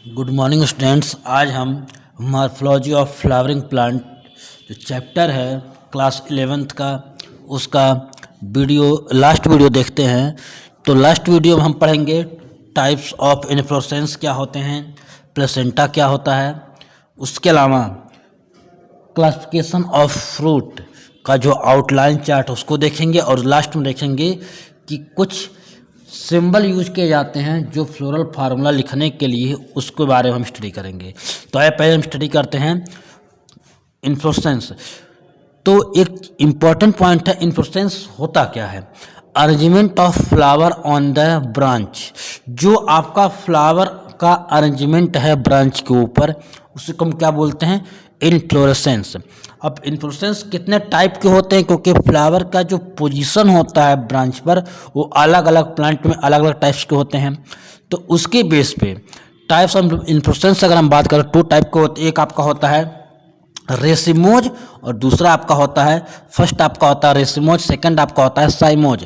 Good morning students. आज हम morphology of flowering plant जो चैप्टर है क्लास 11th का उसका लास्ट वीडियो देखते हैं। तो लास्ट वीडियो में हम पढ़ेंगे टाइप्स ऑफ इन्फ्लोरेसेंस क्या होते हैं, प्लेसेंटा क्या होता है, उसके अलावा क्लासिफिकेशन ऑफ फ्रूट का जो आउटलाइन चार्ट उसको देखेंगे और लास्ट में देखेंगे कि कुछ सिंबल यूज किए जाते हैं जो फ्लोरल फार्मूला लिखने के लिए, उसके बारे में हम स्टडी करेंगे। तो आइए पहले हम स्टडी करते हैं इन्फ्लोरेसेंस। तो एक इम्पॉर्टेंट पॉइंट है, इन्फ्लोरेसेंस होता क्या है। Arrangement of flower on the branch, जो आपका फ्लावर का अरेंजमेंट है ब्रांच के ऊपर, उसको हम क्या बोलते हैं, इन्फ्लोरेसेंस। अब इन्फ्लोरेसेंस कितने टाइप के होते हैं, क्योंकि फ्लावर का जो पोजीशन होता है ब्रांच पर वो अलग अलग प्लांट में अलग अलग टाइप्स के होते हैं। तो उसके बेस पे टाइप्स ऑफ इन्फ्लोरेसेंस अगर हम बात करें, टू टाइप के होते, एक आपका होता है रेसिमोज और दूसरा आपका होता है, फर्स्ट आपका होता है रेसिमोज, सेकंड आपका होता है साइमोज।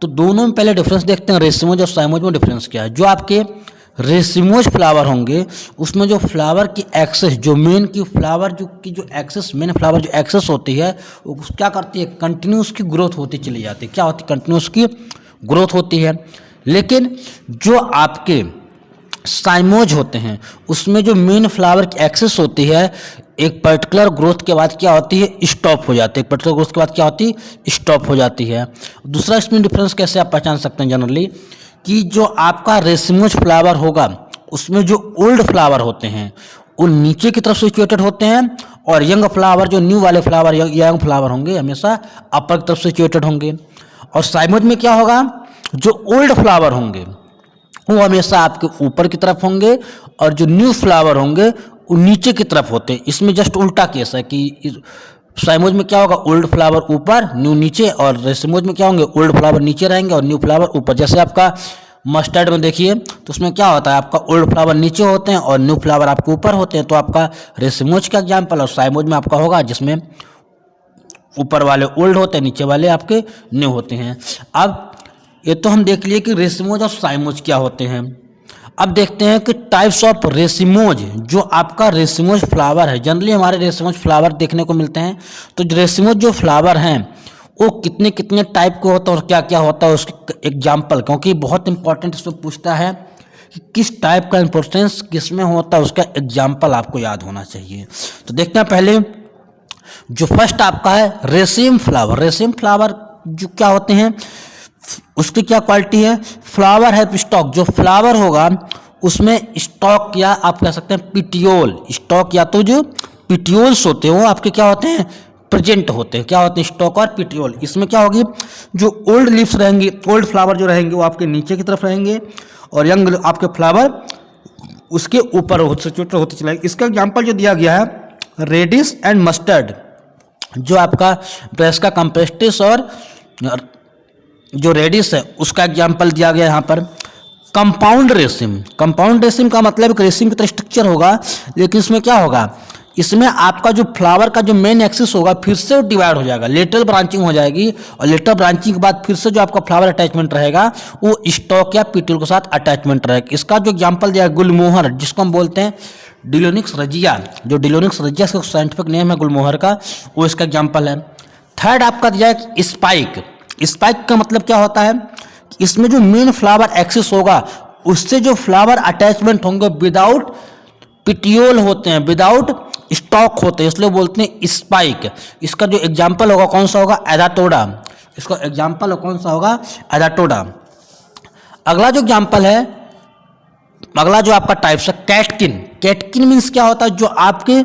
तो दोनों में पहले डिफरेंस देखते हैं, रेसिमोज और साइमोज में डिफरेंस क्या है। जो आपके रेसिमोज फ्लावर होंगे उसमें जो फ्लावर की एक्सेस, जो मेन की फ्लावर जो एक्सेस, मेन फ्लावर जो एक्सेस होती है वो क्या करती है, कंटिन्यूस की ग्रोथ होती चली जाती है। क्या होती है, कंटिन्यूस की ग्रोथ होती है। लेकिन जो आपके साइमोज होते हैं उसमें जो मेन फ्लावर की एक्सेस होती है एक पर्टिकुलर ग्रोथ के बाद क्या होती है, स्टॉप हो जाती है। एक पर्टिकुलर ग्रोथ के बाद क्या होती है, स्टॉप हो जाती है। दूसरा इसमें डिफरेंस कैसे आप पहचान सकते हैं जनरली, कि जो आपका रेसिमोज फ्लावर होगा उसमें जो ओल्ड फ्लावर होते हैं वो नीचे की तरफ सिचुएटेड होते हैं, और यंग फ्लावर, जो न्यू वाले फ्लावर, यंग फ्लावर होंगे हमेशा अपर की तरफ सिचुएटेड होंगे। और साइमोज में क्या होगा, जो ओल्ड फ्लावर होंगे वो हमेशा आपके ऊपर की तरफ होंगे, और जो न्यू फ्लावर होंगे वो नीचे की तरफ होते हैं। इसमें जस्ट उल्टा केस है कि साइमोज में क्या होगा, ओल्ड फ्लावर ऊपर न्यू नीचे, और रेसिमोज में क्या होंगे, ओल्ड फ्लावर नीचे रहेंगे और न्यू फ्लावर ऊपर। जैसे आपका मस्टर्ड में देखिए तो उसमें क्या होता है, आपका ओल्ड फ्लावर नीचे होते हैं और न्यू फ्लावर आपके ऊपर होते हैं। तो आपका रेसिमोज का एग्जाम्पल, और साइमोज में आपका होगा जिसमें ऊपर वाले ओल्ड होते हैं, नीचे वाले आपके न्यू होते हैं। अब ये तो हम देख लिए कि रेसिमोज और साइमोज क्या होते हैं। अब देखते हैं कि टाइप्स ऑफ रेसिमोज। जो आपका रेसिमोज फ्लावर है, जनरली हमारे रेसिमोज फ्लावर देखने को मिलते हैं। तो रेसिमोज जो फ्लावर हैं वो कितने कितने टाइप के होते हैं और क्या क्या होता है, उसके एग्जाम्पल, क्योंकि बहुत इंपॉर्टेंट इसमें पूछता है कि किस टाइप का इंपॉर्टेंस किस में होता है, उसका एग्जाम्पल आपको याद होना चाहिए। तो देखते हैं पहले जो फर्स्ट आपका है रेसिम फ्लावर। रेसिम फ्लावर जो क्या होते हैं, उसकी क्या क्वालिटी है, फ्लावर है स्टॉक। जो फ्लावर होगा उसमें स्टॉक, या आप कह सकते हैं पिटियोल, स्टॉक या तो जो पिटियोल्स होते हैं वो आपके क्या होते हैं, प्रेजेंट होते हैं। क्या होते हैं, स्टॉक और पिटियोल। इसमें क्या होगी, जो ओल्ड लीव्स रहेंगे, ओल्ड फ्लावर जो रहेंगे वो आपके नीचे की तरफ रहेंगे, और यंग आपके फ्लावर उसके ऊपर होते चले। इसका एग्जाम्पल जो दिया गया है रेडिश एंड मस्टर्ड, जो आपका ब्रेस्का कंपेस्टिस और जो रेडिस है उसका एग्जाम्पल दिया गया यहाँ पर। कंपाउंड रेसिम, कंपाउंड रेसिम का मतलब एक रेसिम की तरह स्ट्रक्चर होगा, लेकिन इसमें क्या होगा, इसमें आपका जो फ्लावर का जो मेन एक्सिस होगा फिर से डिवाइड हो जाएगा, लेटरल ब्रांचिंग हो जाएगी, और लेटरल ब्रांचिंग के बाद फिर से जो आपका फ्लावर अटैचमेंट रहेगा वो स्टॉक या पिट्यूल के साथ अटैचमेंट रहेगा। इसका जो एग्जाम्पल दिया है गुलमोहर, जिसको हम बोलते हैं डिलोनिक्स रजिया, जो डिलोनिक्स रजिया का साइंटिफिक नेम है गुलमोहर का, वो इसका एग्जाम्पल है। थर्ड आपका दिया है स्पाइक। स्पाइक का मतलब क्या होता है, इसमें जो मेन फ्लावर एक्सिस होगा उससे जो फ्लावर अटैचमेंट होंगे विदाउट पिटियोल होते हैं, विदाउट स्टॉक होते हैं, इसलिए बोलते हैं स्पाइक। इसका जो एग्जाम्पल होगा कौन सा होगा, एडाटोडा। इसका एग्जाम्पल कौन सा होगा, एडाटोडा। अगला जो एग्जाम्पल है, अगला जो आपका टाइप्स है कैटकिन। कैटकिन मीन्स क्या होता है, जो आपके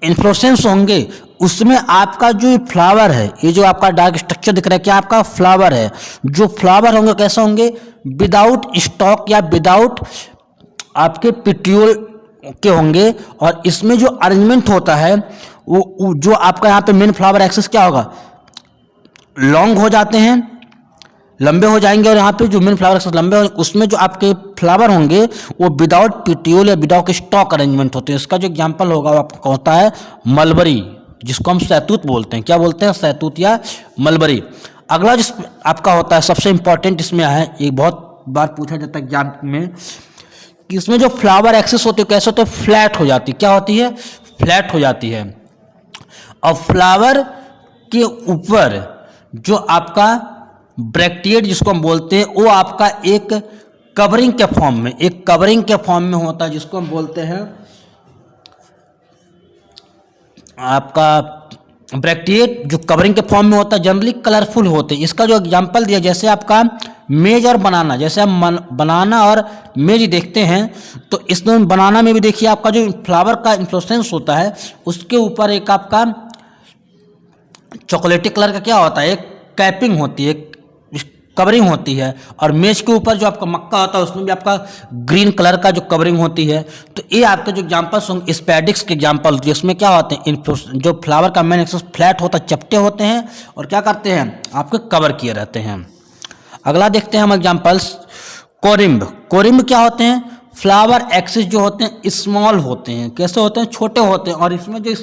इन्फ्लोरेसेंस होंगे उसमें आपका जो फ्लावर है, ये जो आपका डार्क स्ट्रक्चर दिख रहा है क्या आपका फ्लावर है, जो फ्लावर होंगे कैसे होंगे, विदाउट स्टॉक या विदाउट आपके पिट्यूल के होंगे। और इसमें जो अरेंजमेंट होता है वो जो आपका यहाँ पे मेन फ्लावर एक्सेस क्या होगा, लॉन्ग हो जाते हैं, लंबे हो जाएंगे, और यहाँ पे जो मेन फ्लावर एक्सेस लंबे हो, उसमें जो आपके फ्लावर होंगे वो विदाउट पिट्यूल या विदाउट स्टॉक अरेंजमेंट होते हैं। इसका जो एग्जाम्पल होगा वो आपका होता है मलबरी, जिसको हम सैतूत बोलते हैं। क्या बोलते हैं, सैतूत या मलबरी। अगला जिस आपका होता है सबसे इंपॉर्टेंट इसमें है, ये बहुत बार पूछा जाता है एग्जाम में, कि इसमें जो फ्लावर एक्सिस होती है कैसे होते हैं, फ्लैट हो जाती है। क्या होती है? फ्लैट हो जाती है। और फ्लावर के ऊपर जो आपका ब्रैक्टिएट जिसको हम बोलते हैं वो आपका एक कवरिंग के फॉर्म में होता है, जिसको हम बोलते हैं आपका ब्रैक्टिएट जो कवरिंग के फॉर्म में होता है, जनरली कलरफुल होते हैं। इसका जो एग्जांपल दिया, जैसे आपका मेज और बनाना, जैसे हम बनाना और मेज देखते हैं तो इसमें बनाना में भी देखिए आपका जो फ्लावर का इन्फ्लोरेसेंस होता है उसके ऊपर एक आपका चॉकलेटी कलर का क्या होता है, एक कैपिंग होती है, कवरिंग होती है। और मेज के ऊपर जो आपका मक्का होता है उसमें भी आपका ग्रीन कलर का जो कवरिंग होती है। तो ये आपके जो एग्जांपल्स होंगे स्पैडिक्स के एग्जांपल, जिसमें क्या होते हैं, जो फ्लावर का मेन एक्सिस फ्लैट होता है, चपटे होते हैं और क्या करते हैं, आपके कवर किए रहते हैं। अगला देखते हैं हम एग्जांपल्स, कोरिम्ब। कोरिम्ब क्या होते हैं, फ्लावर एक्सिस जो होते हैं स्मॉल होते हैं। कैसे होते हैं, छोटे होते हैं। और इसमें जो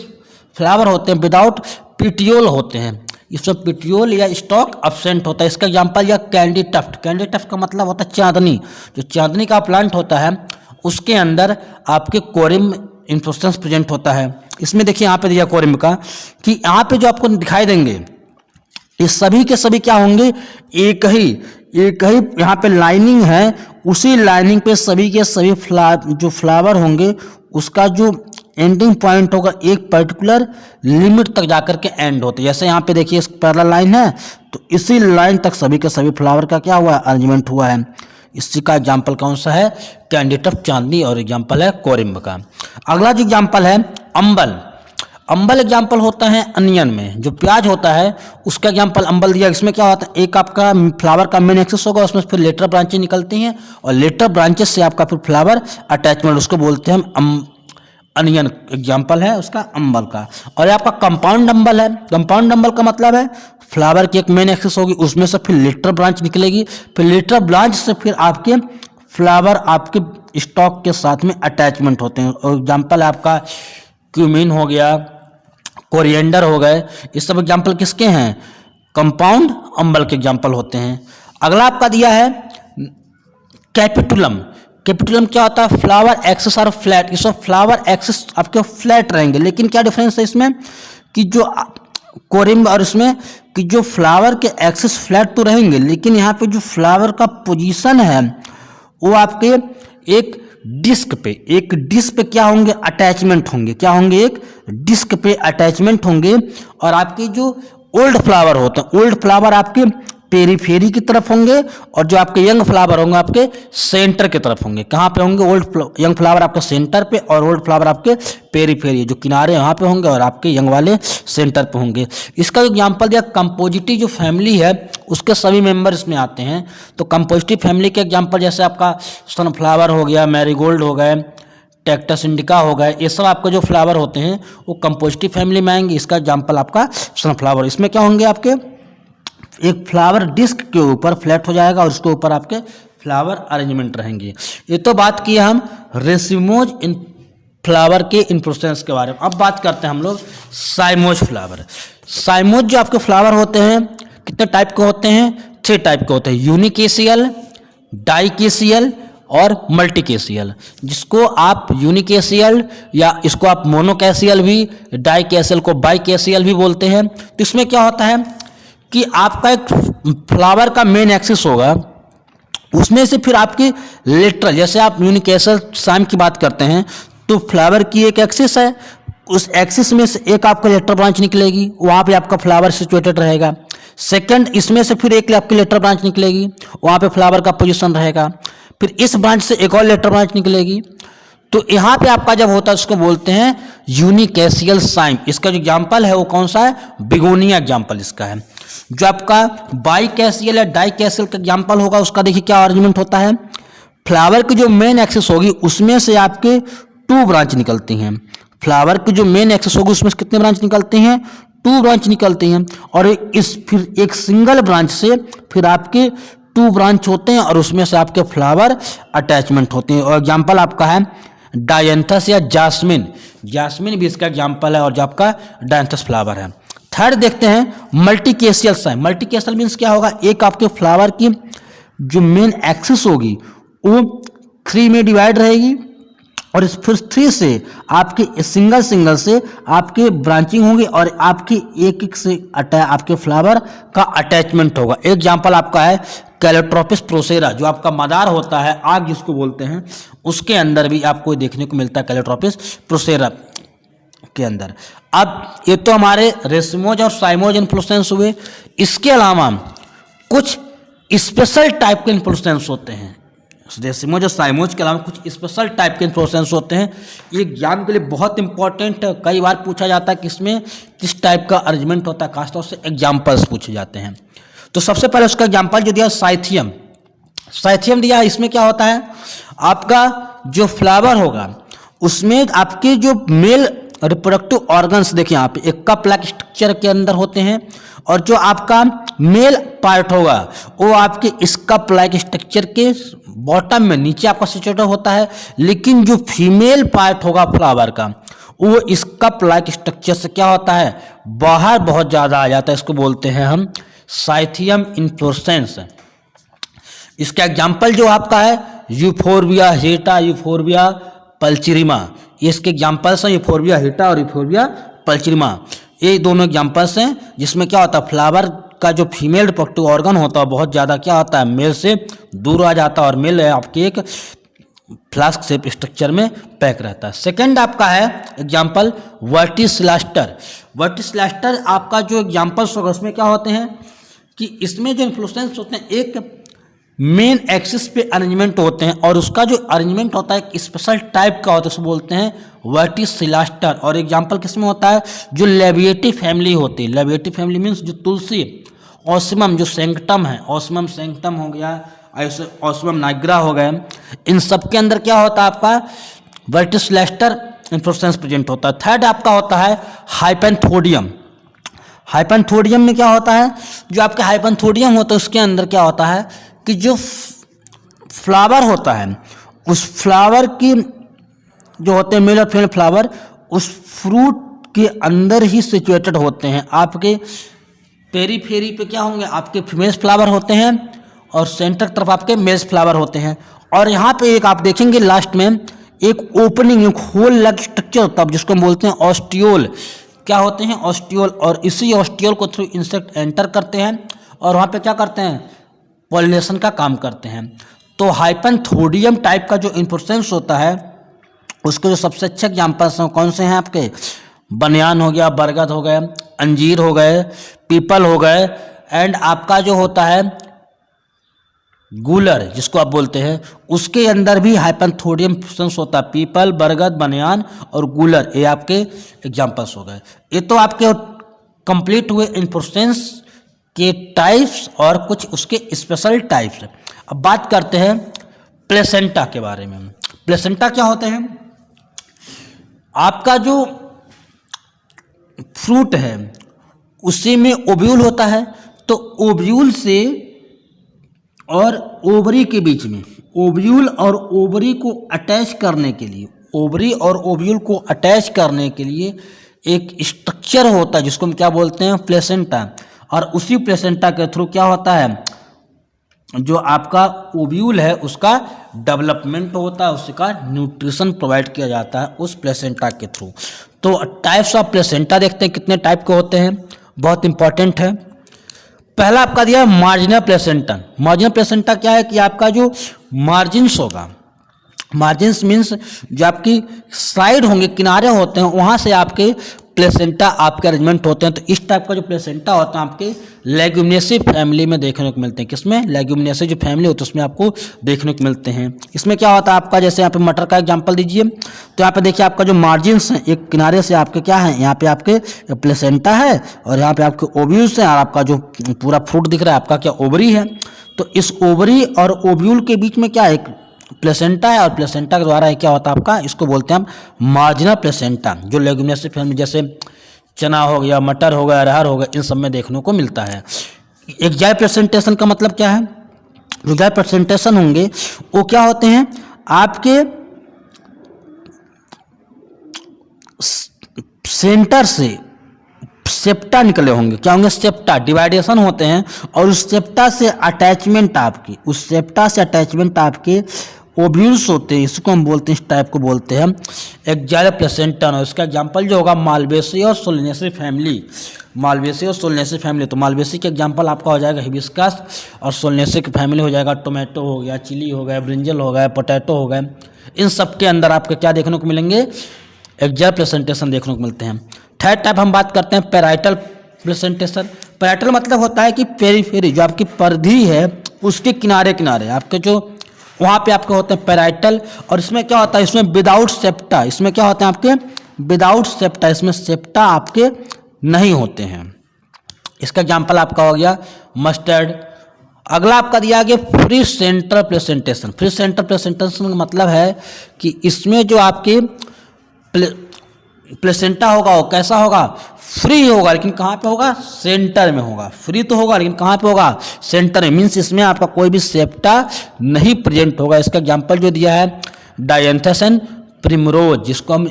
फ्लावर होते हैं विदाउट पिटियोल होते हैं, इसमें पिटियोल या स्टॉक एब्सेंट होता है। इसका एग्जांपल या कैंडी टफ्ट। कैंडी टफ्ट का मतलब होता है चांदनी। जो चांदनी का प्लांट होता है उसके अंदर आपके कोरिम्ब इन्फ्लोरेसेंस प्रेजेंट होता है। इसमें देखिए यहाँ पे दिया कोरिम्ब का कि यहाँ पे जो आपको दिखाई देंगे ये सभी के सभी क्या होंगे, एक ही यहाँ पे लाइनिंग है, उसी लाइनिंग पे सभी के सभी जो फ्लावर होंगे उसका जो एंडिंग पॉइंट होगा एक पर्टिकुलर लिमिट तक जाकर के एंड होते हैं। जैसे यहाँ पे देखिए इस पैरेलल लाइन है तो इसी लाइन तक सभी के सभी फ्लावर का क्या हुआ है, अरेंजमेंट हुआ है। इसी का एग्जाम्पल कौन सा है, कैंडी टफ्ट चांदनी, और एग्जाम्पल है कोरिम्ब का। अगला जो एग्जाम्पल है अम्बल। अम्बल एग्जाम्पल होता है अनियन में, जो प्याज होता है उसका एग्जाम्पल अम्बल दिया। इसमें क्या होता है, एक आपका फ्लावर का मेन एक्सिस होगा, उसमें फिर लेटर ब्रांचेस निकलती हैं और लेटर ब्रांचेस से आपका फिर फ्लावर अटैचमेंट, उसको बोलते हैं हम अनियन। एग्जाम्पल है उसका अम्बल का। और आपका कंपाउंड अम्बल है। कंपाउंड अम्बल का मतलब है फ्लावर की एक मेन एक्सिस होगी, उसमें से फिर लेटर ब्रांच निकलेगी, फिर लेटर ब्रांच से फिर आपके फ्लावर आपके स्टॉक के साथ में अटैचमेंट होते हैं। और एग्जाम्पल आपका क्यूमिन हो गया, कोरिएंडर हो गए, ये सब एग्जाम्पल किसके हैं, कंपाउंड अम्बल के एग्जाम्पल होते हैं। अगला आपका दिया है कैपिटुलम। कैपिटुलम क्या होता है, फ्लावर एक्सिस और फ्लैट। इसमें फ्लावर एक्सिस आपके फ्लैट रहेंगे, लेकिन क्या डिफरेंस है इसमें कि जो कोरिम्ब और इसमें कि जो फ्लावर के एक्सिस फ्लैट तो रहेंगे, लेकिन यहाँ पे जो फ्लावर का पोजीशन है वो आपके एक डिस्क पे क्या होंगे, अटैचमेंट होंगे। क्या होंगे, एक डिस्क पे अटैचमेंट होंगे। और आपके जो ओल्ड फ्लावर होते हैं, ओल्ड फ्लावर आपके पेरीफेरी की तरफ होंगे और जो आपके यंग फ्लावर होंगे आपके सेंटर की तरफ होंगे। कहाँ पे होंगे, यंग फ्लावर आपके सेंटर पे और ओल्ड फ्लावर आपके पेरीफेरी, जो किनारे यहाँ पे होंगे और आपके यंग वाले सेंटर पे होंगे। इसका जो एग्जांपल दिया कंपोजिटी जो फैमिली है उसके सभी मेंबर इसमें आते हैं। तो कंपोजिटी फैमिली के एग्जाम्पल जैसे आपका सनफ्लावर हो गया, मैरीगोल्ड हो गए, कैक्टस इंडिका हो गए, ये सब आपके जो फ्लावर होते हैं वो कंपोजिटी फैमिली में आएंगे। इसका एग्जाम्पल आपका सनफ्लावर। इसमें क्या होंगे, आपके एक फ्लावर डिस्क के ऊपर फ्लैट हो जाएगा और उसके ऊपर आपके फ्लावर अरेंजमेंट रहेंगे। ये तो बात की हम रेसिमोज इन फ्लावर के इन्फ्लोरेसेंस के बारे में। अब बात करते हैं हम लोग साइमोज फ्लावर। साइमोज जो आपके फ्लावर होते हैं कितने टाइप के होते हैं, 3 टाइप के होते हैं, यूनिकेसियल, डाइकेसियल और मल्टीकेसियल। जिसको आप यूनिकेसियल या इसको आप मोनोकेसियल भी, डाइकेसियल को बाइकेसियल भी बोलते हैं। तो इसमें क्या होता है कि आपका एक फ्लावर का मेन एक्सिस होगा, उसमें से फिर आपकी लेटरल, जैसे आप यूनिकेसियल साइम की बात करते हैं तो फ्लावर की एक एक्सिस है, उस एक्सिस में से एक आपका लेटर ब्रांच निकलेगी, वहाँ पे आपका फ्लावर सिचुएटेड रहेगा। सेकंड, इसमें से फिर एक आपकी लेटर ब्रांच निकलेगी, वहाँ पे फ्लावर का पोजीशन रहेगा। फिर इस ब्रांच से एक और लेटर ब्रांच निकलेगी। तो यहाँ पे आपका जब होता है उसको बोलते हैं यूनिकेसियल साइम। इसका जो एग्जाम्पल है वो कौन सा है, बिगोनिया एग्जाम्पल इसका है। जो आपका बाइकेसियल या डाइकेसियल का एग्जाम्पल होगा उसका देखिए क्या अरेंजमेंट होता है, फ्लावर की जो मेन एक्सिस होगी उसमें से आपके 2 ब्रांच निकलती हैं। फ्लावर की जो मेन एक्सिस होगी उसमें से कितने ब्रांच निकलती हैं, 2 ब्रांच निकलती हैं। और फिर एक सिंगल ब्रांच से फिर आपके 2 ब्रांच होते हैं और उसमें से आपके फ्लावर अटैचमेंट होते हैं। और एग्जाम्पल आपका है डायंथस या जास्मिन। जास्मिन भी इसका एग्जाम्पल है और जो आपका डायंथस फ्लावर है। थर्ड देखते हैं मल्टीकेसियल साइम। मल्टीकेसियल मीन्स क्या होगा, एक आपके फ्लावर की जो मेन एक्सिस होगी वो 3 में डिवाइड रहेगी और इस फिर 3 से आपके सिंगल से आपके ब्रांचिंग होगी और आपकी एक से आपके फ्लावर का अटैचमेंट होगा। एग्जाम्पल आपका है कैलोट्रोपिस प्रोसेरा, जो आपका मदार होता है, आग जिसको बोलते हैं, उसके अंदर भी आपको देखने को मिलता है कैलोट्रोपिस प्रोसेरा के अंदर। अब ये तो हमारे रेसिमोज और साइमोज इन्फ्लोरेसेंस हुए। इसके अलावा कुछ स्पेशल टाइप के इन्फ्लोरेसेंस होते हैं। रेसिमोज और साइमोज के अलावा कुछ स्पेशल टाइप के इन्फ्लोरेसेंस होते हैं। ये एग्जाम के लिए बहुत इंपॉर्टेंट है, कई बार पूछा जाता है कि इसमें किस टाइप का अरेंजमेंट होता है, खासतौर से एग्जाम्पल्स पूछे जाते हैं। तो सबसे पहले उसका एग्जाम्पल जो दिया साइथियम, साइथियम दिया। इसमें क्या होता है, आपका जो फ्लावर होगा उसमें आपके जो मेल रिप्रोडक्टिव ऑर्गन्स, देखिए यहाँ पे एक कप लाइक स्ट्रक्चर के अंदर होते हैं और जो आपका मेल पार्ट होगा वो आपके इस कप लाइक स्ट्रक्चर के बॉटम में नीचे आपका सिचुएटेड होता है, लेकिन जो फीमेल पार्ट होगा फ्लावर का वो इस कप लाइक स्ट्रक्चर से क्या होता है, बाहर बहुत ज़्यादा आ जाता है। इसको बोलते हैं हम साइथियम इन्फ्लोरेसेंस। इसका एग्जाम्पल जो आपका है यूफोरबिया हेटा, यूफोरबिया पल्चरिमा, ये इसके एग्जाम्पल्स हैं, यूफोरबिया हेटा और यूफोरबिया पल्चरिमा। ये दोनों एग्जाम्पल्स हैं जिसमें क्या होता है, फ्लावर का जो फीमेल रिप्रोडक्टिव ऑर्गन होता है बहुत ज़्यादा क्या होता है, मेल से दूर आ जाता है और मेल आपके एक फ्लास्क शेप स्ट्रक्चर में पैक रहता है। सेकंड आपका है एग्जाम्पल वर्टिसिलास्टर। वर्टिसिलास्टर आपका जो एग्जाम्पल्स होगा उसमें क्या होते हैं कि इसमें जो इन्फ्लोरेसेंस होते हैं एक मेन एक्सिस पे अरेंजमेंट होते हैं और उसका जो अरेंजमेंट होता है एक स्पेशल टाइप का होता है, उसको बोलते हैं वर्टिसिलास्टर। और एग्जाम्पल किसमें होता है, जो लेबिएटी फैमिली होती है। लेबिएटी फैमिली मीन्स जो तुलसी, ऑस्मियम जो सेंक्टम है, ऑस्मियम सेंक्टम हो गया, ऑस्मियम नाइग्रा हो गए, इन सब के अंदर क्या होता है आपका वर्टिसिलास्टर इन्फ्लोरेसेंस प्रेजेंट होता है। थर्ड आपका होता है हाइपेंथोडियम। हाइपेंथोडियम में क्या होता है, जो आपके हाइपेंथोडियम होता है उसके अंदर क्या होता है कि जो फ्लावर होता है उस फ्लावर की जो होते हैं मेल और फीमेल फ्लावर उस फ्रूट के अंदर ही सिचुएटेड होते हैं। आपके पेरीफेरी पे क्या होंगे, आपके फीमेल्स फ्लावर होते हैं और सेंटर तरफ आपके मेल्स फ्लावर होते हैं। और यहाँ पे एक आप देखेंगे लास्ट में एक ओपनिंग, एक होल लग स्ट्रक्चर होता है जिसको हम बोलते हैं ऑस्टियोल। क्या होते हैं, ऑस्टियोल। और इसी ऑस्टियोल को थ्रू इंसेक्ट एंटर करते हैं और वहाँ पे क्या करते हैं, पॉलिनेशन का काम करते हैं। तो हाइपेंथोडियम टाइप का जो इन्फ्लोरेसेंस होता है उसके जो सबसे अच्छे एग्जाम्पल्स हैं कौन से हैं आपके, बनियान हो गया, बरगद हो गए, अंजीर हो गए, पीपल हो गए, एंड आपका जो होता है गूलर जिसको आप बोलते हैं उसके अंदर भी हाइपेंथोडियम इन्फ्लोरेसेंस होता है। पीपल, बरगद, बनियान और गूलर ये आपके एग्जाम्पल्स हो गए। ये तो आपके कंप्लीट हुए इन्फ्लोरेसेंस के टाइप्स और कुछ उसके स्पेशल टाइप्स। अब बात करते हैं प्लेसेंटा के बारे में। प्लेसेंटा क्या होते हैं, आपका जो फ्रूट है उसी में ओव्यूल होता है, तो ओव्यूल से और ओवरी के बीच में, ओव्यूल और ओवरी को अटैच करने के लिए, ओवरी और ओव्यूल को अटैच करने के लिए एक स्ट्रक्चर होता है जिसको हम क्या बोलते हैं, प्लेसेंटा। और उसी प्लेसेंटा के थ्रू क्या होता है, जो आपका ओव्यूल है उसका डेवलपमेंट होता है, उसका न्यूट्रिशन प्रोवाइड किया जाता है उस प्लेसेंटा के थ्रू। तो टाइप्स ऑफ प्लेसेंटा देखते हैं कितने टाइप के होते हैं, बहुत इंपॉर्टेंट है। पहला आपका दिया है मार्जिनल प्लेसेंटा। मार्जिनल प्लेसेंटा क्या है कि आपका जो मार्जिन्स होगा, मार्जिन्स मीन्स जो आपकी साइड होंगे, किनारे होते हैं, वहाँ से आपके प्लेसेंटा आपके अरेंजमेंट होते हैं। तो इस टाइप का जो प्लेसेंटा होता है आपके लेग्यूमिनेसी फैमिली में देखने को मिलते हैं। किसमें, लेग्यूमिनेसी जो फैमिली होती है उसमें आपको देखने को मिलते हैं। इसमें क्या होता है आपका, जैसे यहाँ पे मटर का एग्जांपल दीजिए, तो यहाँ पे देखिए आपका जो मार्जिन्स हैं एक किनारे से आपके क्या है, यहाँ पे आपके प्लेसेंटा है और यहाँ पे आपके ओव्यूल्स हैं और आपका जो पूरा फ्रूट दिख रहा है आपका क्या ओवरी है। तो इस ओवरी और ओव्यूल के बीच में क्या है, एक प्लेसेंटा है और प्लेसेंटा के द्वारा क्या होता है आपका, इसको बोलते हैं हम मार्जिनल प्लेसेंटा, जो लेग्यूमिनेसी फैमिली जैसे चना हो गया, मटर हो गया, अरहर हो गया, इन सब में देखने को मिलता है। एक्जाइल प्रेजेंटेशन का मतलब क्या है, एक्जाइल प्रेजेंटेशन होंगे वो क्या होते हैं, आपके सेंटर से सेप्टा निकले होंगे, क्या होंगे, सेप्टा डिवाइडेशन होते हैं और उस सेप्टा से अटैचमेंट आपकी, उस सेप्टा से अटैचमेंट आपके ओव्यूल्स होते हैं, इसको हम बोलते हैं, इस टाइप को बोलते हैं एक्जाइल प्लेसेंटा। इसका एग्जांपल जो होगा मालवेसी और सोलनेसी फैमिली, मालवेसी और सोलनेसी फैमिली। तो मालवेसी के एग्जांपल आपका हो जाएगा हिबिस्कस, और सोलनेसी की फैमिली हो जाएगा टोमेटो हो गया, चिली हो गया, ब्रिंजल हो गया, पोटैटो हो गए। इन सब के अंदर आपको क्या देखने को मिलेंगे, एक्जाइल प्लेसेंटेशन देखने को मिलते हैं। थर्ड टाइप हम बात करते हैं पैराइटल प्लेसेंटेशन। पैराइटल मतलब होता है कि पेरीफेरी, जो आपकी परिधि है उसके किनारे किनारे आपके जो वहाँ पे आपके होते हैं पैराइटल। और इसमें क्या होता है, इसमें विदाउट सेप्टा, इसमें क्या होते हैं आपके विदाउट सेप्टा, इसमें सेप्टा आपके नहीं होते हैं। इसका एग्जांपल आपका हो गया मस्टर्ड। अगला आपका दिया गया free centre placentation. Free centre placentation का मतलब है कि इसमें जो आपके प्लेसेंटा होगा वो कैसा होगा, फ्री होगा, लेकिन कहाँ पे होगा, सेंटर में होगा। फ्री तो होगा लेकिन कहाँ पे होगा, सेंटर में, मीन्स इसमें आपका कोई भी सेप्टा नहीं प्रेजेंट होगा। इसका एग्जांपल जो दिया है डायंथस एंड प्रिमरोज, जिसको हम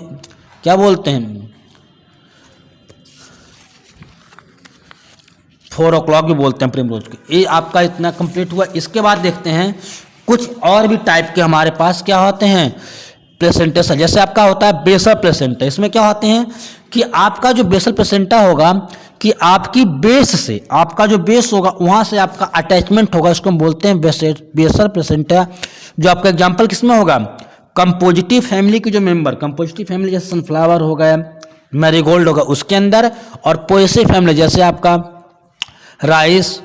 क्या बोलते हैं 4 o'clock भी बोलते हैं प्रिमरोज को। ये आपका इतना कंप्लीट हुआ। इसके बाद देखते हैं कुछ और भी टाइप के हमारे पास क्या होते हैं प्लेसेंटेशन। जैसे आपका होता है बेसल प्लेसेंटा। इसमें क्या होते हैं कि आपका जो बेसल प्लेसेंटा होगा कि आपकी बेस से, आपका जो बेस होगा वहाँ से आपका अटैचमेंट होगा, इसको हम बोलते हैं बेसल प्लेसेंटा। जो आपका एग्जांपल किसमें होगा, कंपोजिटिव फैमिली के जो मेंबर, कंपोजिटिव फैमिली जैसे सनफ्लावर हो गया, मैरीगोल्ड होगा उसके अंदर, और पोएसी फैमिली जैसे आपका राइस,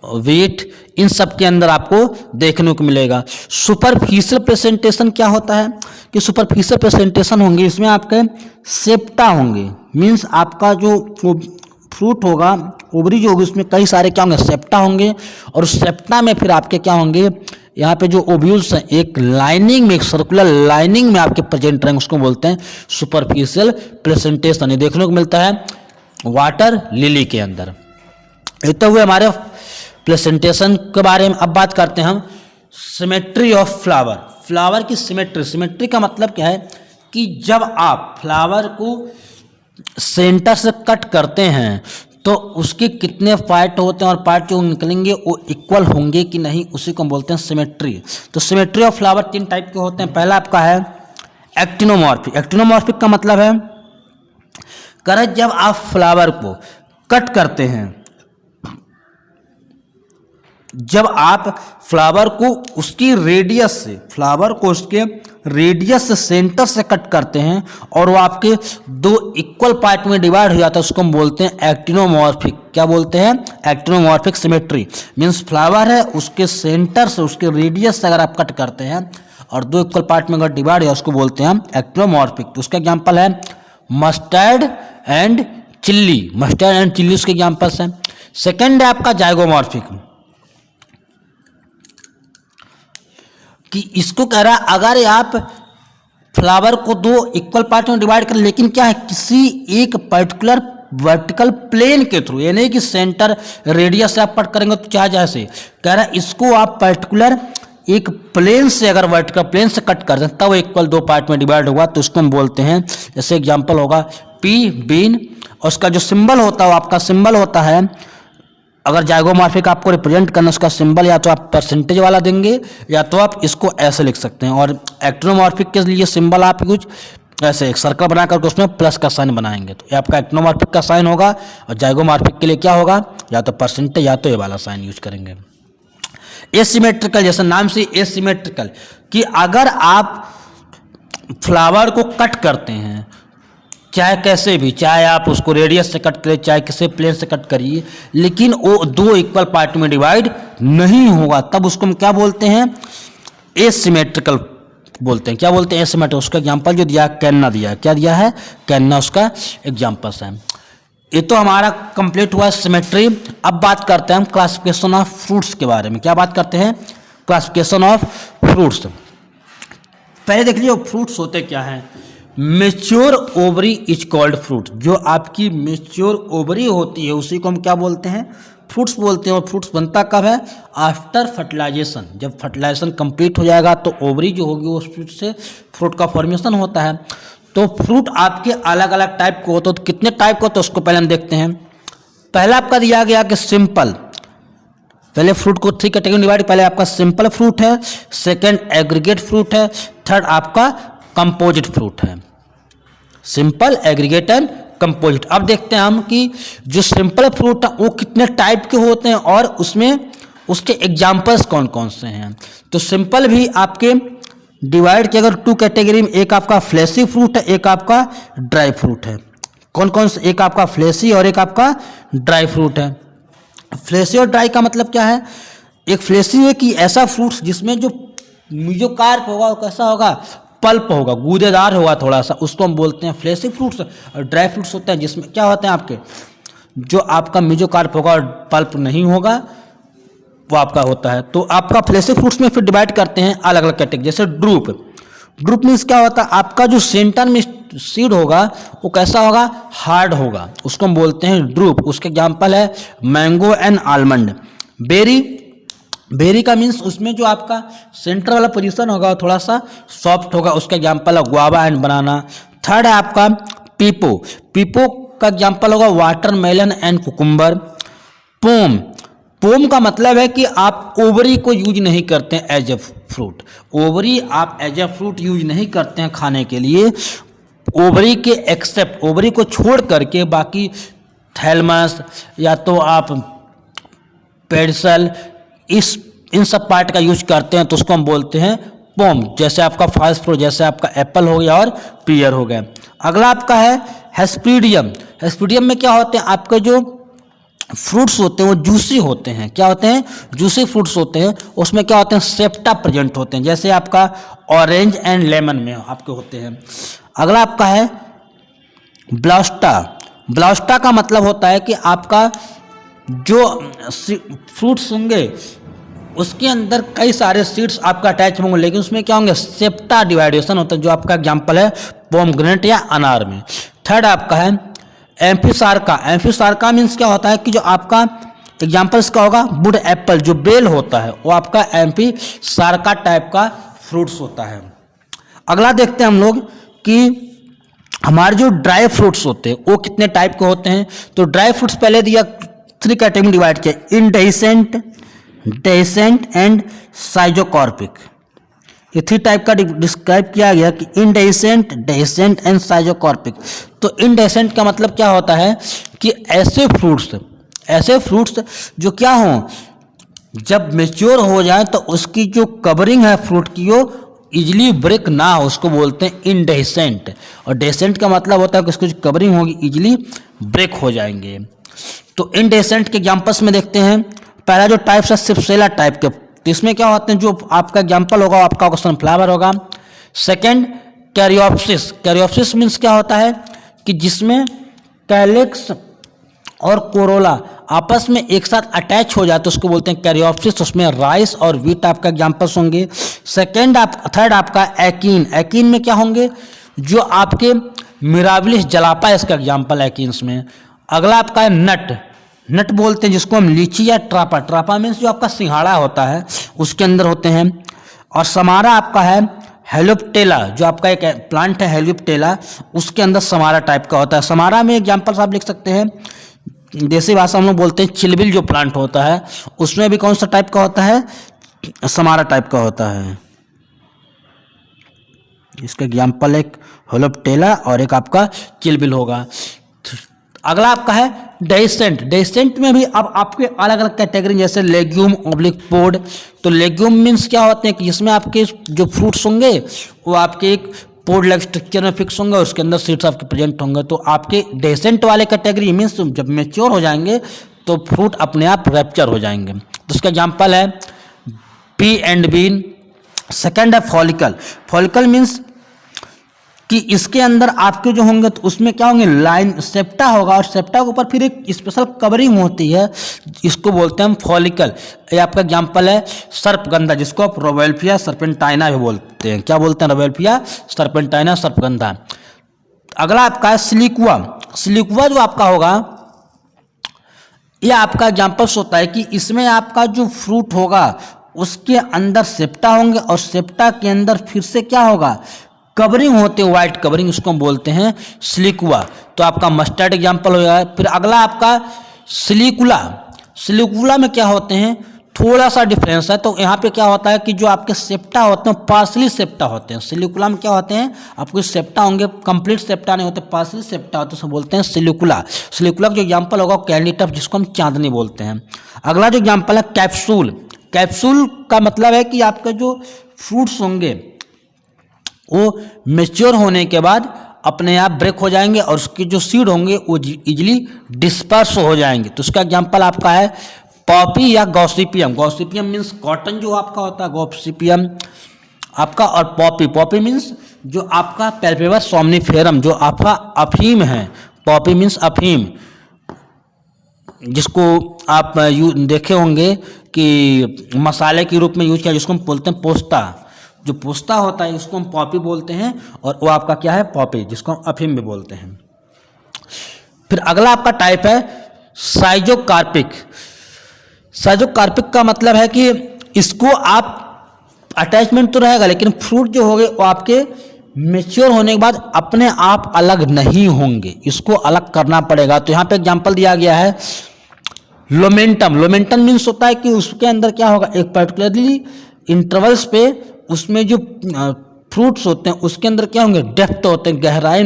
वीट, इन सब के अंदर आपको देखने को मिलेगा। सुपरफिशियल प्रेजेंटेशन क्या होता है कि सुपरफिशियल प्रेजेंटेशन होंगे, इसमें आपके सेप्टा होंगे, मींस आपका जो फ्रूट होगा, ओवरी जो होगी, उसमें कई सारे क्या होंगे, सेप्टा होंगे। और उस सेप्टा में फिर आपके क्या होंगे, यहाँ पे जो ओव्यूल्स हैं एक लाइनिंग में, एक सर्कुलर लाइनिंग में आपके प्रेजेंट रहेंगे, उसको बोलते हैं सुपरफिशियल प्रेजेंटेशन। ये देखने को मिलता है वाटर लिली के अंदर। ये तो हुए हमारे प्लेसेंटेशन के बारे में। अब बात करते हैं हम सिमेट्री ऑफ फ्लावर। फ्लावर की सिमेट्री, सिमेट्री का मतलब क्या है कि जब आप फ्लावर को सेंटर से कट करते हैं तो उसके कितने पार्ट होते हैं और पार्ट जो निकलेंगे वो इक्वल होंगे कि नहीं, उसी को हम बोलते हैं सिमेट्री। तो सिमेट्री ऑफ फ्लावर 3 टाइप के होते हैं। पहला आपका है एक्टिनोमॉर्फिक। एक्टिनोमॉर्फिक का मतलब है करें जब आप फ्लावर को कट करते हैं, जब आप फ्लावर को उसकी रेडियस से, फ्लावर को उसके रेडियस से, सेंटर से कट करते हैं और वो आपके 2 इक्वल पार्ट में डिवाइड हो जाता है, उसको हम बोलते हैं एक्टिनोमॉर्फिक। क्या बोलते हैं, एक्टिनोमॉर्फिक सिमेट्री। मींस फ्लावर है उसके सेंटर से, उसके रेडियस से अगर आप कट करते हैं और 2 इक्वल पार्ट में अगर डिवाइड है, उसको बोलते हैं हम एक्टिनोमॉर्फिक। तो उसका एग्जाम्पल है mustard and chilli. Mustard and chilli उसके एग्जाम्पल्स हैं। सेकेंड है आपका जाइगोमॉर्फिक, कि इसको कह रहा है अगर आप फ्लावर को 2 इक्वल पार्ट में डिवाइड कर, लेकिन क्या है किसी एक पर्टिकुलर वर्टिकल प्लेन के थ्रू, ये नहीं कि सेंटर रेडियस से आप कट करेंगे तो क्या जैसे कह रहा है इसको आप पर्टिकुलर एक प्लेन से, अगर वर्टिकल प्लेन से कट कर दें तब इक्वल 2 पार्ट में डिवाइड होगा, तो उसको हम बोलते हैं, जैसे एग्जांपल होगा पी बीन, और उसका जो सिंबल होता है वो आपका सिंबल होता है, अगर जाइगोमॉर्फिक आपको रिप्रेजेंट करना उसका सिंबल या तो आप परसेंटेज वाला देंगे या तो आप इसको ऐसे लिख सकते हैं। और एक्टिनोमॉर्फिक के लिए सिंबल आप कुछ ऐसे एक सर्कल बना करके उसमें प्लस का साइन बनाएंगे, तो ये आपका एक्टिनोमॉर्फिक का साइन होगा। और जाइगोमॉर्फिक के लिए क्या होगा, या तो परसेंटेज या तो ये वाला साइन यूज करेंगे। एसिमेट्रिकल, जैसे नाम से एसिमेट्रिकल, कि अगर आप फ्लावर को कट करते हैं चाहे कैसे भी, चाहे आप उसको रेडियस से कट करें चाहे किसी प्लेन से कट करिए, लेकिन वो 2 इक्वल पार्ट में डिवाइड नहीं होगा, तब उसको हम क्या बोलते हैं, एसिमेट्रिकल बोलते हैं। क्या बोलते हैं, एसिमेट्रिकल। उसका एग्जांपल जो दिया कैन्ना दिया, क्या दिया है, कैन्ना उसका एग्जांपल्स है। ये तो हमारा कंप्लीट हुआ सिमेट्री। अब बात करते हैं हम क्लासिफिकेशन ऑफ फ्रूट्स के बारे में। क्या बात करते हैं, क्लासिफिकेशन ऑफ फ्रूट्स। पहले देख लीजिए फ्रूट्स होते क्या हैं। Mature ovary is called fruit. जो आपकी मेच्योर ओवरी होती है उसी को हम क्या बोलते हैं, फ्रूट्स बोलते हैं। और फ्रूट्स बनता कब है, आफ्टर फर्टिलाइजेशन। जब फर्टिलाइजेशन कंप्लीट हो जाएगा तो ओवरी जो होगी उस फ्रूट से फ्रूट का फॉर्मेशन होता है। तो फ्रूट आपके अलग अलग टाइप के होते हैं। तो कितने टाइप के होते हैं उसको पहले हम देखते हैं। पहला आपका दिया गया कि सिंपल, पहले फ्रूट को 3 कैटेगरी में डिवाइड, पहले आपका सिंपल फ्रूट है, सेकंड एग्रीगेट फ्रूट है, थर्ड आपका कंपोजिट फ्रूट है। Simple, aggregate and composite. अब देखते हैं हम कि जो सिंपल फ्रूट है वो कितने टाइप के होते हैं और उसमें उसके एग्जाम्पल्स कौन कौन से हैं। तो सिंपल भी आपके डिवाइड किया अगर 2 कैटेगरी में, एक आपका फ्लैशी फ्रूट है, एक आपका ड्राई फ्रूट है। कौन कौन से? एक आपका फ्लैशी और एक आपका ड्राई फ्रूट है। फ्लैशी और ड्राई का मतलब क्या है? एक फ्लैशी है कि ऐसा फ्रूट्स जिसमें जो कार्प होगा वो कैसा होगा? पल्प होगा, गूदेदार होगा थोड़ा सा, उसको हम बोलते हैं फ्लैशी फ्रूट्स। और ड्राई फ्रूट्स होते हैं जिसमें क्या होते हैं आपके, जो आपका मेजोकार्प होगा और पल्प नहीं होगा वो आपका होता है। तो आपका फ्लैशी फ्रूट्स में फिर डिवाइड करते हैं अलग अलग कैटेगरी। जैसे ड्रूप, ड्रूप मीन्स क्या होता है? आपका जो सेंटर में सीड होगा वो कैसा होगा? हार्ड होगा, उसको हम बोलते हैं ड्रूप। उसके एग्जाम्पल है mango and almond. Berry, berry का मीन्स उसमें जो आपका सेंटर वाला पोजीशन होगा वो थोड़ा सा सॉफ्ट होगा, उसका एग्जाम्पल है गुआवा एंड बनाना। थर्ड है आपका पीपो, पीपो का एग्जाम्पल होगा watermelon and cucumber. Pome, pome का मतलब है कि आप ओवरी को यूज नहीं करते हैं एज ए फ्रूट। ओवरी आप एज ए फ्रूट यूज नहीं करते हैं खाने के लिए। ओवरी के एक्सेप्ट, ओवरी को छोड़ करके बाकी थैलमस या तो आप पेडसल इन सब पार्ट का यूज करते हैं, तो उसको हम बोलते हैं पोम। जैसे आपका फास्ट फ्रूट, जैसे आपका एप्पल हो गया और पीयर हो गया। अगला आपका है हेस्पीडियम। हेस्पीडियम में क्या होते हैं? आपके जो फ्रूट्स होते हैं वो जूसी होते हैं। क्या होते हैं? जूसी फ्रूट्स होते हैं। उसमें क्या होते हैं? सेप्टा प्रेजेंट होते हैं, जैसे आपका ऑरेंज एंड लेमन में आपके होते हैं। अगला आपका है ब्लास्टा। ब्लास्टा का मतलब होता है कि आपका जो फ्रूट्स होंगे उसके अंदर कई सारे सीड्स आपका अटैच होंगे, लेकिन उसमें क्या होंगे? सेप्टा डिवाइडेशन होता है, जो आपका एग्जाम्पल है पोमग्रेनेट या अनार में। थर्ड आपका है एम्फिसार्का। एम्फिसार्का मीन्स क्या होता है कि जो आपका एग्जाम्पल्स का होगा वुड एप्पल, जो बेल होता है वो आपका एम्फिसार्का टाइप का फ्रूट्स होता है। अगला देखते हैं हम लोग कि हमारे जो ड्राई फ्रूट्स होते हैं वो कितने टाइप के होते हैं। तो ड्राई फ्रूट्स पहले दिया 3 कैटेगरी में डिवाइड किया, इंडेहिसेंट, डेहिसेंट एंड साइजोकॉर्पिक। ये 3 टाइप का डिस्क्राइब किया गया कि इंडेहिसेंट, डेहिसेंट एंड साइजोकॉर्पिक। तो इंडेहिसेंट का मतलब क्या होता है कि ऐसे फ्रूट्स जो क्या हों, जब मेच्योर हो जाए तो उसकी जो कवरिंग है फ्रूट की वो इजीली ब्रेक ना हो, उसको बोलते हैं इंडेहिसेंट। और डेहिसेंट का मतलब होता है कि उसकी जो कवरिंग होगी इजीली ब्रेक हो जाएंगे। तो इंडेहिसेंट के एग्जाम्पल्स में देखते हैं। पहला जो टाइप्स है सिप्सेला टाइप के, तो इसमें क्या होते हैं? जो आपका एग्जाम्पल होगा आपका सनफ्लावर होगा। Second caryopsis. कैरियोप्सिस मीन्स क्या होता है कि जिसमें कैलिक्स और कोरोला आपस में एक साथ अटैच हो जाए तो उसको बोलते हैं कैरियोप्सिस। उसमें राइस और वीट आपका एग्जाम्पल्स होंगे। थर्ड आपका एकीन। एकीन में क्या होंगे? जो आपके मिराबिलिस जलापा, इसका एग्जाम्पल एकीन्स में। अगला आपका है नट। नट बोलते हैं जिसको हम लीची या ट्रापा, ट्रापा मीन्स जो आपका सिंघाड़ा होता है उसके अंदर होते हैं। और समारा आपका है हेलियोप्टेला, जो आपका एक प्लांट है हेलियोप्टेला, उसके अंदर समारा टाइप का होता है। समारा में एग्जाम्पल्स आप लिख सकते हैं, देसी भाषा हम लोग बोलते हैं चिलबिल जो प्लांट होता है उसमें भी कौन सा टाइप का होता है? समारा टाइप का होता है। इसका एग्जाम्पल एक हेलियोप्टेला और एक आपका चिलबिल होगा। अगला आपका है डेहिसेंट। डेहिसेंट में भी अब आपके अलग अलग कैटेगरी, जैसे लेग्यूम ऑब्लिक पोड। तो लेग्यूम मीन्स क्या होते हैं कि जिसमें आपके जो फ्रूट्स होंगे वो आपके एक पोड लाइक स्ट्रक्चर में फिक्स होंगे और उसके अंदर सीड्स आपके प्रेजेंट होंगे। तो आपके डेहिसेंट वाले कैटेगरी मीन्स जब मेच्योर हो जाएंगे तो फ्रूट अपने आप रैप्चर हो जाएंगे। तो उसका एग्जाम्पल है पी एंड बीन। सेकेंड है फॉलिकल। फॉलिकल मीन्स कि इसके अंदर आपके जो होंगे तो उसमें क्या होंगे? लाइन सेप्टा होगा और सेप्टा के ऊपर फिर एक स्पेशल कवरिंग होती है, इसको बोलते हैं हम फॉलिकल। ये आपका एग्जांपल है सर्पगंधा, जिसको आप रोवेल्फिया सर्पेंटाइना भी बोलते हैं। क्या बोलते हैं? रोवेल्फिया सर्पेंटाइना, सर्पगंधा। अगला आपका है सिलिकुआ। सिलिकुआ जो आपका होगा ये आपका एग्जाम्पल्स होता है कि इसमें आपका जो फ्रूट होगा उसके अंदर सेप्टा होंगे और सेप्टा के अंदर फिर से क्या होगा? कवरिंग होते हैं, व्हाइट कवरिंग, उसको हम बोलते हैं सिलिकुआ। तो आपका मस्टर्ड एग्जाम्पल हो जाएगा। फिर अगला आपका सिलिकुला। सिलिकुला में क्या होते हैं? थोड़ा सा डिफरेंस है। तो यहाँ पे क्या होता है कि जो आपके सेप्टा होते हैं पार्सली सेप्टा होते हैं। सिलिकुला में क्या होते हैं, आपको सेप्टा होंगे, कंप्लीट सेप्टा नहीं होते, पार्सली सेप्टा होते हैं, उसको बोलते हैं सिलिकुला। सिलिकुला का जो एग्जाम्पल होगा कैंडिटफ, जिसको हम चांदनी बोलते हैं। अगला जो एग्जाम्पल है कैप्सूल। कैप्सूल का मतलब है कि आपके जो फ्रूट्स होंगे वो मेच्योर होने के बाद अपने आप ब्रेक हो जाएंगे और उसके जो सीड होंगे वो इजीली डिस्पर्स हो जाएंगे। तो उसका एग्जांपल आपका है पॉपी या गॉसिपियम। गॉसिपियम मीन्स कॉटन जो आपका होता है, गॉसिपियम आपका, और पॉपी, पॉपी मीन्स जो आपका पैल्पेबा सोमनिफेरम, जो आपका अफीम है। पॉपी मीन्स अफीम, जिसको आप देखे होंगे कि मसाले के रूप में यूज किया, जिसको हम बोलते हैं पोस्ता। जो पोस्ता होता है उसको हम पॉपी बोलते हैं, और वो आपका क्या है, पॉपी, जिसको हम अफीम भी बोलते हैं। फिर अगला आपका टाइप है साइजोकार्पिक। साइजोकार्पिक का मतलब है कि इसको आप अटैचमेंट तो रहेगा, लेकिन फ्रूट जो होंगे वो आपके मेच्योर होने के बाद अपने आप अलग नहीं होंगे, इसको अलग करना पड़ेगा। तो यहाँ पे एग्जांपल दिया गया है लोमेंटम। लोमेंटम मीन्स होता है कि उसके अंदर क्या होगा, एक पर्टिकुलरली इंटरवल्स पे उसमें जो फ्रूट्स होते हैं उसके अंदर क्या होंगे, डेप्थ होते हैं, गहराई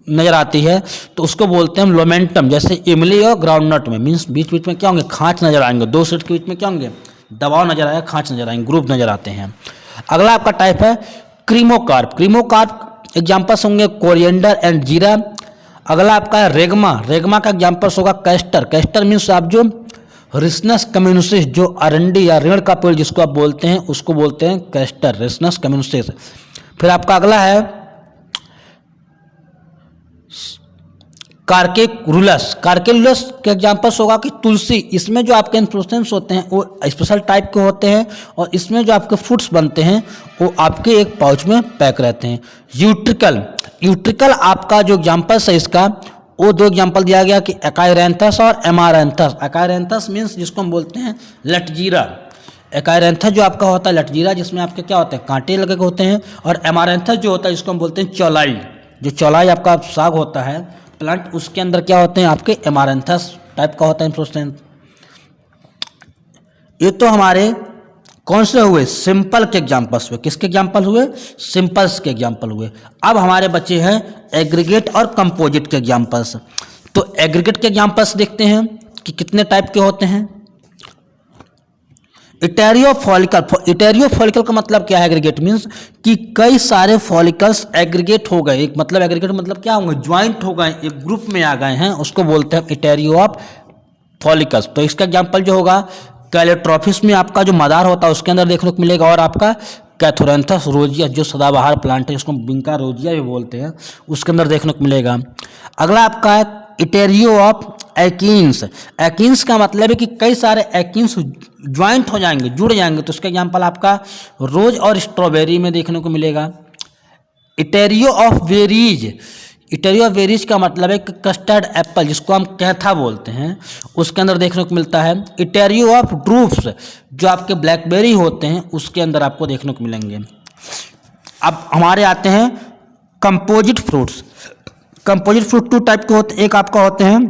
नजर आती है, तो उसको बोलते हैं हम लोमेंटम। जैसे इमली और ग्राउंडनट में मीन्स बीच बीच में क्या होंगे, खांच नजर आएंगे, दो सीट के बीच में क्या होंगे, दबाव नजर आएगा, खांच नजर आएंगे, ग्रुप नजर आते हैं। अगला आपका टाइप है क्रीमोकार्प। क्रीमोकार्प एग्जाम्पल्स होंगे कोरिएंडर एंड जीरा। अगला आपका है रेगमा। रेगमा का एग्जाम्पल्स होगा कैस्टर। कैस्टर मीन्स आप जो रिसनस कम्युनिसिस, जो अरंडी या रीढ़ का पेड़ जिसको आप बोलते हैं, उसको बोलते हैं कैस्टर, रिसनस कम्युनिसिस। फिर आपका अगला है कार्केकुलस। कार्केकुलस के एग्जाम्पल्स होगा कि तुलसी। इसमें जो आपके इन्फ्लोरेसेंस होते हैं वो स्पेशल टाइप के होते हैं, और इसमें जो आपके फ्रूट्स बनते हैं वो आपके एक पाउच में पैक रहते हैं। यूट्रिकल। यूट्रिकल आपका जो एग्जाम्पल्स है इसका, वो दो एग्जाम्पल दिया गया कि एकाइरेंथस और एमारेंथस। एकाइरेंथस मीन्स जिसको हम बोलते हैं लटजीरा। एकाइरेंथस जो आपका होता है लटजीरा, जिसमें आपके क्या होते हैं, कांटे लगे होते हैं, और एमारेंथस जो होता है जिसको हम बोलते हैं चौलाई। जो चौलाई आपका साग होता है प्लांट, उसके अंदर क्या होते हैं आपके एमारेंथस टाइप का होता है इन्फ्लोरेसेंस। ये तो हमारे कौन से हुए, सिंपल के एग्जाम्पल्स हुए। किसके एग्जाम्पल हुए, सिंपल्स के एग्जाम्पल हुए। अब हमारे बच्चे हैं एग्रीगेट और कंपोजिट के एग्जाम्पल्स। तो एग्रीगेट के एग्जाम्पल्स देखते हैं कि कितने टाइप के होते हैं। इटेरियो फॉलिकल। इटेरियो फॉलिकल का मतलब क्या है, एग्रीगेट मीन्स कि कई सारे फॉलिकल्स एग्रीगेट हो गए। एक मतलब एग्रीगेट मतलब क्या होंगे, ज्वाइंट हो गए, एक ग्रुप में आ गए हैं, उसको बोलते हैं इटेरियो ऑफ फॉलिकल्स। तो इसका एग्जाम्पल जो होगा कैलेट्रोफिस में आपका जो मदार होता है उसके अंदर देखने को मिलेगा, और आपका कैथोरेंथस रोजिया जो सदाबहार प्लांट है जिसको बिंका रोजिया भी बोलते हैं, उसके अंदर देखने को मिलेगा। अगला आपका है इटेरियो ऑफ एकीन्स। एकीन्स का मतलब है कि कई सारे एकीन्स ज्वाइंट हो जाएंगे, जुड़ जाएंगे, तो उसका एग्जाम्पल आपका रोज और स्ट्रॉबेरी में देखने को मिलेगा। इटेरियो ऑफ वेरीज। इटेरियो ऑफ वेरीज का मतलब है कि कस्टर्ड एप्पल जिसको हम कैथा बोलते हैं, उसके अंदर देखने को मिलता है। इटेरियो ऑफ ड्रूप्स जो आपके ब्लैकबेरी होते हैं उसके अंदर आपको देखने को मिलेंगे। अब हमारे आते हैं composite fruits. Composite fruit two type के होते हैं, एक आपका होते हैं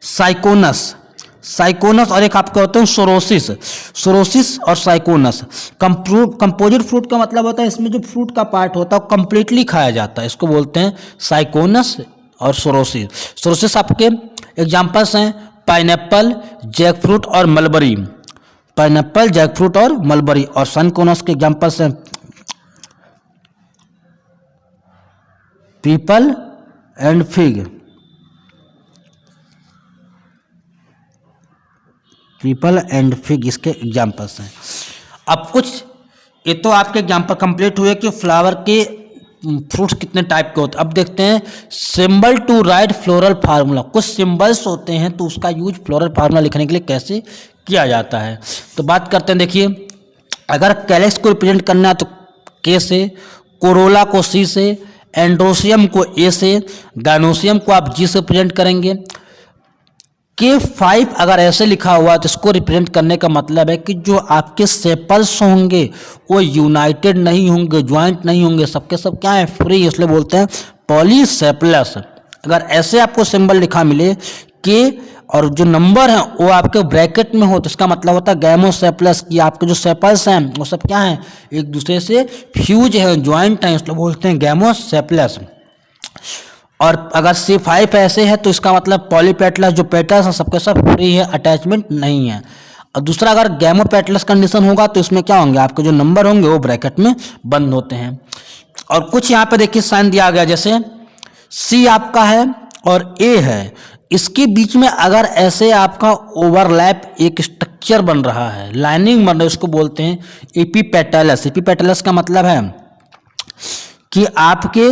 साइकोनस, साइकोनस, और एक आपके होते हैं सोरोसिस। सोरोसिस और साइकोनस। कंपोजिट फ्रूट का मतलब होता है इसमें जो फ्रूट का पार्ट होता है वो कंप्लीटली खाया जाता है, इसको बोलते हैं साइकोनस और सोरोसिस। सोरोसिस आपके एग्जांपल्स हैं पाइनएप्पल, जैकफ्रूट और मलबरी। पाइनएप्पल, जैकफ्रूट और मलबरी। और साइकोनस के एग्जांपल्स हैं people and fig. People and fig इसके एग्जाम्पल्स हैं। अब कुछ ये तो आपके एग्जाम्पल कंप्लीट हुए कि फ्लावर के फ्रूट्स कितने टाइप के होते हैं। अब देखते हैं symbol to write floral formula. कुछ सिंबल्स होते हैं तो उसका यूज फ्लोरल फार्मूला लिखने के लिए कैसे किया जाता है। तो बात करते हैं, देखिए अगर कैलेक्स को रिप्रेजेंट करना है तो के से, कोरोला को सी से, एंड्रोसियम को ए से, गाइनोसियम को आप जी से रिप्रेजेंट करेंगे। K5 अगर ऐसे लिखा हुआ तो इसको रिप्रेजेंट करने का मतलब है कि जो आपके सेपल्स होंगे वो यूनाइटेड नहीं होंगे, ज्वाइंट नहीं होंगे, सबके सब क्या है, फ्री, इसलिए बोलते हैं पॉलीसेपलस। अगर ऐसे आपको सिंबल लिखा मिले K और जो नंबर है वो आपके ब्रैकेट में हो तो इसका मतलब होता है गैमोसेप्लस की आपके जो सेपल्स हैं वो सब क्या हैं, एक दूसरे से फ्यूज है, ज्वाइंट है, इसलिए बोलते हैं गैमोसेप्लस। और अगर C5 ऐसे है तो इसका मतलब पॉलीपेटलस जो पेटल्स है सबके सब फ्री है, अटैचमेंट नहीं है। और दूसरा अगर गैमोपेटलस कंडीशन होगा तो इसमें क्या होंगे, आपके जो नंबर होंगे वो ब्रैकेट में बंद होते हैं। और कुछ यहाँ पे देखिए साइन दिया गया, जैसे C आपका है और A है, इसके बीच में अगर ऐसे आपका ओवरलैप एक स्ट्रक्चर बन रहा है, लाइनिंग बन रही है, उसको बोलते हैं एपीपेटलस। एपीपेटलस का मतलब है कि आपके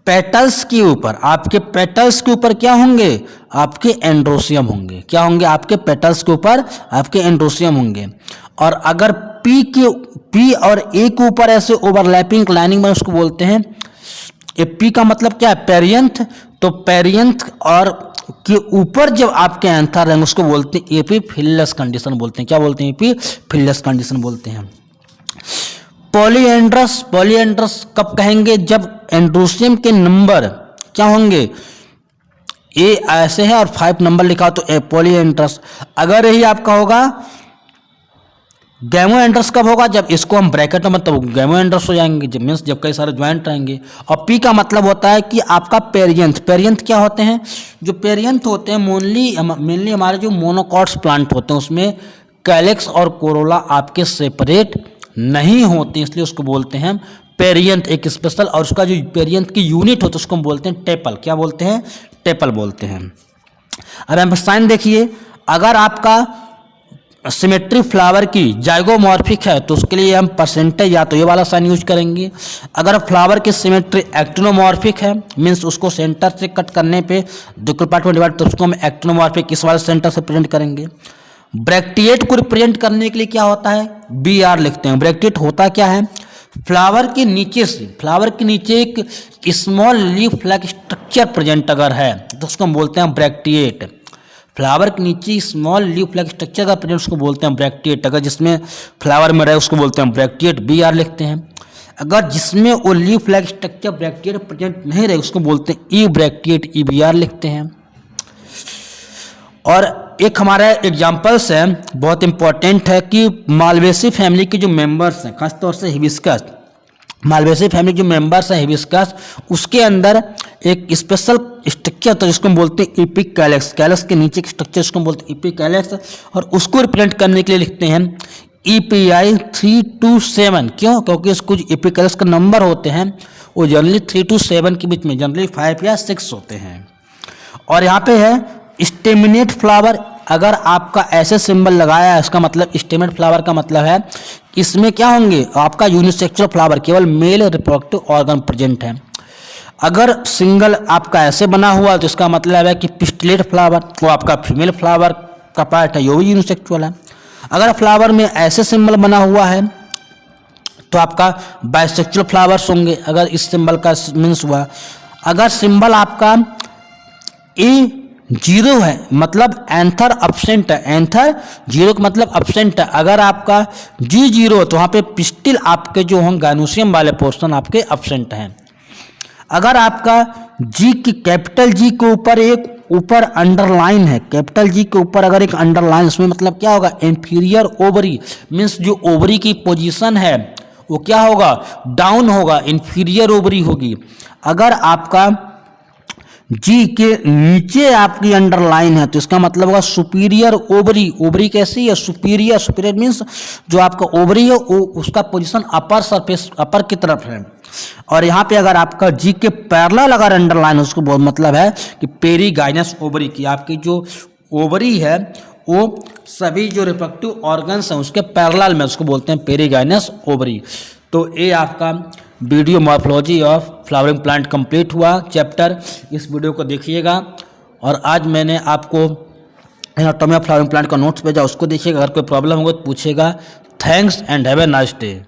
पेटल्स के ऊपर, आपके पेटल्स के ऊपर क्या होंगे, आपके एंड्रोसियम होंगे। क्या होंगे, आपके पेटल्स के ऊपर आपके एंड्रोसियम होंगे। और अगर P और A के ऊपर ऐसे ओवरलैपिंग लाइनिंग में उसको बोलते हैं, P का मतलब क्या है, पेरियंथ। तो पेरियंथ और के ऊपर जब आपके एंथर रहेंगे उसको बोलते हैं एपीफिलस कंडीशन बोलते हैं। क्या बोलते हैं, एपीफिलस कंडीशन बोलते हैं। पॉलीएंड्रस, पॉलीएंड्रस कब कहेंगे, जब एंड्रोसियम के नंबर क्या होंगे, ए ऐसे है और 5 नंबर लिखा तो पॉलीएंड्रस। अगर यही आपका होगा गैमोएंड्रस कब होगा, जब इसको हम ब्रैकेट में मतलब गैमोएंड्रस हो जाएंगे, जब मीन्स जब कई सारे ज्वाइंट रहेंगे। और पी का मतलब होता है कि आपका पेरियंथ। पेरियंथ क्या होते हैं, जो पेरियंथ होते हैं मेनली हमारे जो मोनोकॉट्स प्लांट होते हैं उसमें कैलेक्स और कोरोला आपके सेपरेट नहीं होते, इसलिए उसको बोलते हैं पेरियंथ एक स्पेशल। और उसका जो पेरियंथ की यूनिट होती है उसको हम बोलते हैं टेपल। क्या बोलते हैं, टेपल बोलते हैं। अब हम साइन देखिए, अगर आपका सिमेट्री फ्लावर की जाइगोमॉर्फिक है तो उसके लिए हम परसेंटेज या तो ये वाला साइन यूज करेंगे। अगर फ्लावर की सिमेट्री एक्टिनोमॉर्फिक है मीन्स उसको सेंटर से कट करने पे दो पार्ट में डिवाइड, तो उसको हम एक्टिनोमॉर्फिक इस वाले सेंटर से प्रेजेंट करेंगे। ब्रैक्टिएट को रिप्रेजेंट करने के लिए क्या होता है, BR लिखते हैं। ब्रैक्टिएट होता क्या है, फ्लावर के नीचे से, फ्लावर के नीचे एक small leaf like structure present अगर है तो उसको हम बोलते हैं ब्रैक्टिएट। फ्लावर के नीचे स्मॉल लीफ लाइक स्ट्रक्चर का प्रेजेंट उसको बोलते हैं ब्रैक्टिएट। अगर जिसमें फ्लावर में रहे उसको बोलते हैं ब्रैक्टिएट, BR लिखते हैं। अगर जिसमें वो leaf like structure bracteate present नहीं रहे उसको बोलते हैं ई ब्रैक्टिएट, EBR लिखते हैं। और एक हमारा एग्जाम्पल्स है बहुत इंपॉर्टेंट है कि मालवेसी फैमिली के जो मेंबर्स हैं, खासतौर से हिबिस्कस, मालवेसी फैमिली जो मेंबर्स हैं हिबिस्कस, उसके अंदर एक स्पेशल स्ट्रक्चर था जिसको हम बोलते हैं एपिकैलेक्स। कैलेक्स के नीचे एक स्ट्रक्चर जिसको हम बोलते हैं एपिकैलेक्स, और उसको रिप्रेजेंट करने के लिए लिखते हैं EPI 327। क्यों, क्योंकि इसको जो एपिकैलेक्स का नंबर होते हैं वो जनरली 3 to 7 के बीच में, जनरली 5 या 6 होते हैं। और यहाँ पे है स्टेमिनेट फ्लावर। अगर आपका ऐसे सिंबल लगाया है इसका मतलब स्टेमिनेट फ्लावर का मतलब है इसमें क्या होंगे, आपका यूनिसेक्सुअल फ्लावर, केवल मेल रिप्रोडक्टिव ऑर्गन प्रेजेंट है। अगर सिंगल आपका ऐसे बना हुआ तो इसका मतलब है कि पिस्टिलेट फ्लावर, वो आपका फीमेल फ्लावर का पार्ट है, ये भी यूनिसेक्सुअल है। अगर फ्लावर में ऐसे सिंबल बना हुआ है तो आपका बाइसेक्सुअल फ्लावर्स होंगे, अगर इस सिंबल का मीन्स हुआ। अगर सिंबल आपका A0 है मतलब एंथर अब्सेंट है, एंथर 0 का मतलब अब्सेंट है। अगर आपका G0 तो वहाँ पे पिस्टिल आपके जो होंगे गाइनोसियम वाले पोर्शन आपके अब्सेंट हैं। अगर आपका G की कैपिटल G के ऊपर एक ऊपर अंडरलाइन है, कैपिटल G के ऊपर अगर एक अंडरलाइन, उसमें मतलब क्या होगा, इंफीरियर ओवरी मीन्स जो ओवरी की पोजीशन है वो क्या होगा, डाउन होगा, इंफीरियर ओवरी होगी। अगर आपका G के नीचे आपकी अंडरलाइन है तो इसका मतलब होगा सुपीरियर ओवरी। ओवरी कैसी है, सुपीरियर, सुपीरियर मीन्स जो आपका ओवरी है वो उसका पोजीशन अपर सरफेस, अपर की तरफ है। और यहाँ पे अगर आपका G के पैरेलल अगर अंडरलाइन है उसको बहुत मतलब है कि पेरीगाइनस ओवरी की आपकी जो ओवरी है वो सभी जो रिप्रोडक्टिव ऑर्गन्स हैं उसके पैरेलल में, उसको बोलते हैं पेरीगाइनस ओवरी। तो ये आपका video morphology of flowering plant complete हुआ चैप्टर। इस वीडियो को देखिएगा। और आज मैंने आपको एनाटॉमी ऑफ फ्लावरिंग प्लांट का नोट्स भेजा, उसको देखिएगा। अगर कोई प्रॉब्लम होगा तो पूछेगा। Thanks and have a nice day.